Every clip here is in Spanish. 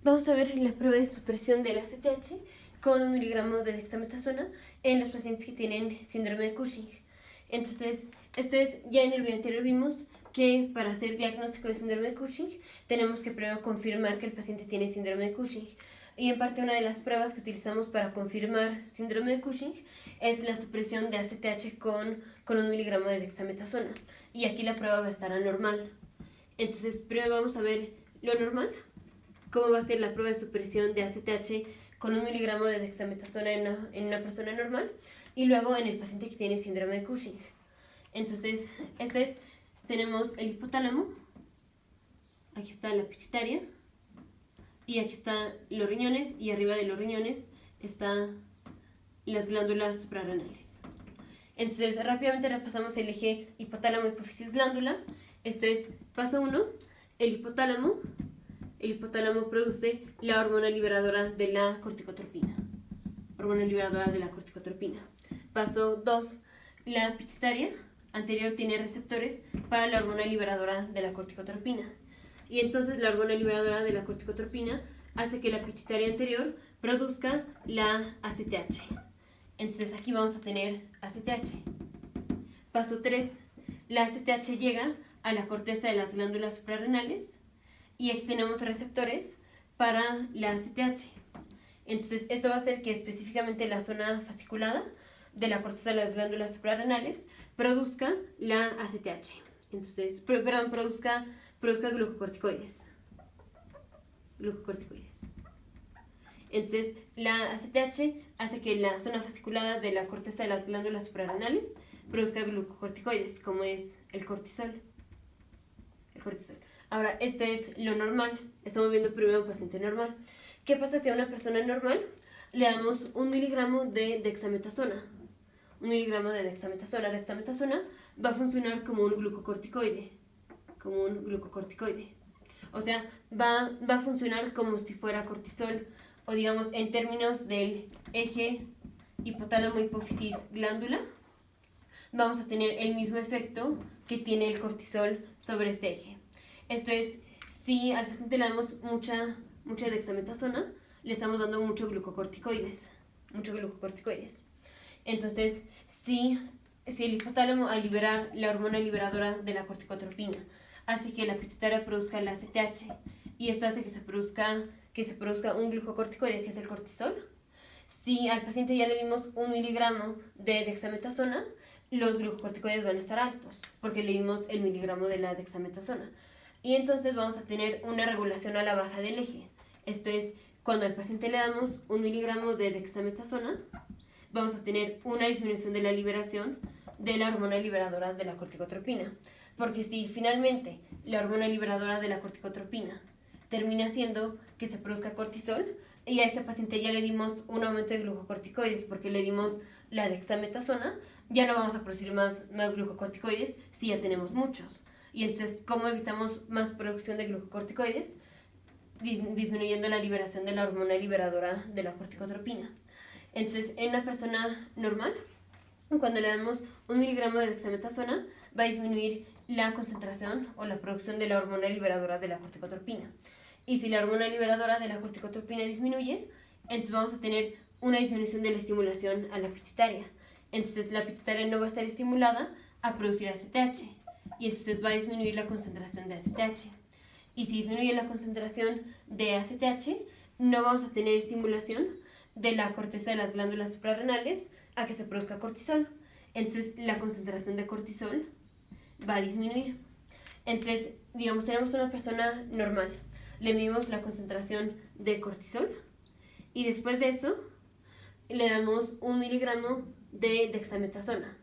Vamos a ver la prueba de supresión del ACTH con 1 miligramo de dexametasona en los pacientes que tienen síndrome de Cushing. Entonces, ya en el video anterior vimos que para hacer diagnóstico de síndrome de Cushing tenemos que primero confirmar que el paciente tiene síndrome de Cushing. Y en parte una de las pruebas que utilizamos para confirmar síndrome de Cushing es la supresión de ACTH con 1 miligramo de dexametasona. Y aquí la prueba va a estar anormal. Entonces, primero vamos a ver lo normal, cómo va a ser la prueba de supresión de ACTH con 1 miligramo de dexametasona en una persona normal y luego en el paciente que tiene síndrome de Cushing. Entonces, tenemos el hipotálamo, aquí está la pituitaria y aquí están los riñones y arriba de los riñones están las glándulas suprarrenales. Entonces, rápidamente repasamos el eje hipotálamo, hipófisis, glándula. Esto es paso 1, el hipotálamo. El hipotálamo produce la hormona liberadora de la corticotropina. Paso 2, la pituitaria anterior tiene receptores para la hormona liberadora de la corticotropina. Y entonces la hormona liberadora de la corticotropina hace que la pituitaria anterior produzca la ACTH. Entonces aquí vamos a tener ACTH. Paso 3, la ACTH llega a la corteza de las glándulas suprarrenales y aquí tenemos receptores para la ACTH. Entonces, esto va a hacer que específicamente la zona fasciculada de la corteza de las glándulas suprarrenales produzca la ACTH. Entonces, produzca glucocorticoides. Entonces, la ACTH hace que la zona fasciculada de la corteza de las glándulas suprarrenales produzca glucocorticoides, como es el cortisol. Ahora, esto es lo normal. Estamos viendo primero a un paciente normal. ¿Qué pasa si a una persona normal le damos 1 miligramo de dexametasona? 1 miligramo de dexametasona. Dexametasona va a funcionar como un glucocorticoide. O sea, va a funcionar como si fuera cortisol. O digamos, en términos del eje hipotálamo, hipófisis, glándula, vamos a tener el mismo efecto que tiene el cortisol sobre este eje. Esto es, si al paciente le damos mucha dexametasona, le estamos dando mucho glucocorticoides. Entonces, si el hipotálamo, al liberar la hormona liberadora de la corticotropina, hace que la pituitaria produzca la ACTH y esto hace que se produzca un glucocorticoide, que es el cortisol. Si al paciente ya le dimos 1 miligramo de dexametasona, los glucocorticoides van a estar altos porque le dimos el miligramo de la dexametasona. Y entonces vamos a tener una regulación a la baja del eje. Esto es, cuando al paciente le damos 1 miligramo de dexametasona, vamos a tener una disminución de la liberación de la hormona liberadora de la corticotropina. Porque si finalmente la hormona liberadora de la corticotropina termina haciendo que se produzca cortisol, y a este paciente ya le dimos un aumento de glucocorticoides porque le dimos la dexametasona, ya no vamos a producir más glucocorticoides si ya tenemos muchos. Y entonces, ¿cómo evitamos más producción de glucocorticoides? Disminuyendo la liberación de la hormona liberadora de la corticotropina. Entonces, en una persona normal, cuando le damos 1 miligramo de dexametasona, va a disminuir la concentración o la producción de la hormona liberadora de la corticotropina. Y si la hormona liberadora de la corticotropina disminuye, entonces vamos a tener una disminución de la estimulación a la pituitaria. Entonces, la pituitaria no va a estar estimulada a producir ACTH y entonces va a disminuir la concentración de ACTH. Y si disminuye la concentración de ACTH, no vamos a tener estimulación de la corteza de las glándulas suprarrenales a que se produzca cortisol. Entonces, la concentración de cortisol va a disminuir. Entonces, digamos, tenemos una persona normal, le medimos la concentración de cortisol y después de eso le damos 1 miligramo de dexametasona.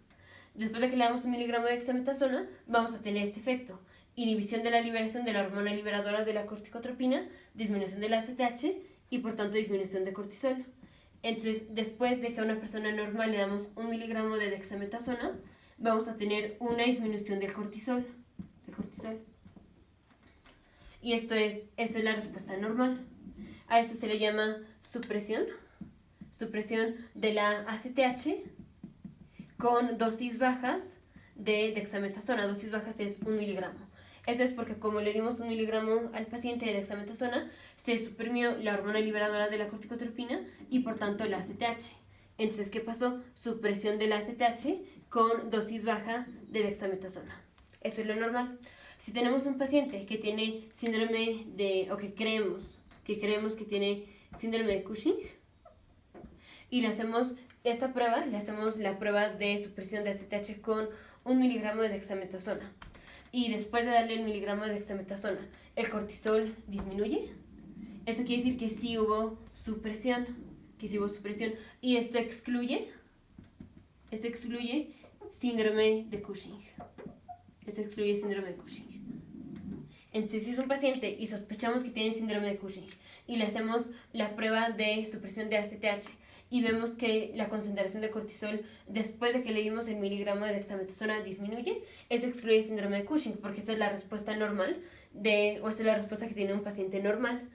Después de que le damos 1 miligramo de dexametasona, vamos a tener este efecto: inhibición de la liberación de la hormona liberadora de la corticotropina, disminución de la ACTH y por tanto disminución de cortisol. Entonces, después de que a una persona normal le damos 1 miligramo de dexametasona, vamos a tener una disminución del cortisol. Y esta es la respuesta normal. A esto se le llama supresión de la ACTH con dosis bajas de dexametasona. Dosis bajas es 1 miligramo. Eso es porque como le dimos 1 miligramo al paciente de dexametasona, se suprimió la hormona liberadora de la corticotropina y por tanto la ACTH. Entonces, ¿qué pasó? Supresión de la ACTH con dosis baja de dexametasona. Eso es lo normal. Si tenemos un paciente que tiene síndrome de, o que creemos que tiene síndrome de Cushing, y le hacemos esta prueba, le hacemos la prueba de supresión de ACTH con 1 miligramo de dexametasona. Y después de darle el miligramo de dexametasona, el cortisol disminuye. Esto quiere decir que sí hubo supresión, y esto excluye síndrome de Cushing. Entonces, si es un paciente y sospechamos que tiene síndrome de Cushing y le hacemos la prueba de supresión de ACTH y vemos que la concentración de cortisol después de que le dimos el miligramo de dexametasona disminuye, eso excluye síndrome de Cushing, porque esa es la respuesta normal esa es la respuesta que tiene un paciente normal.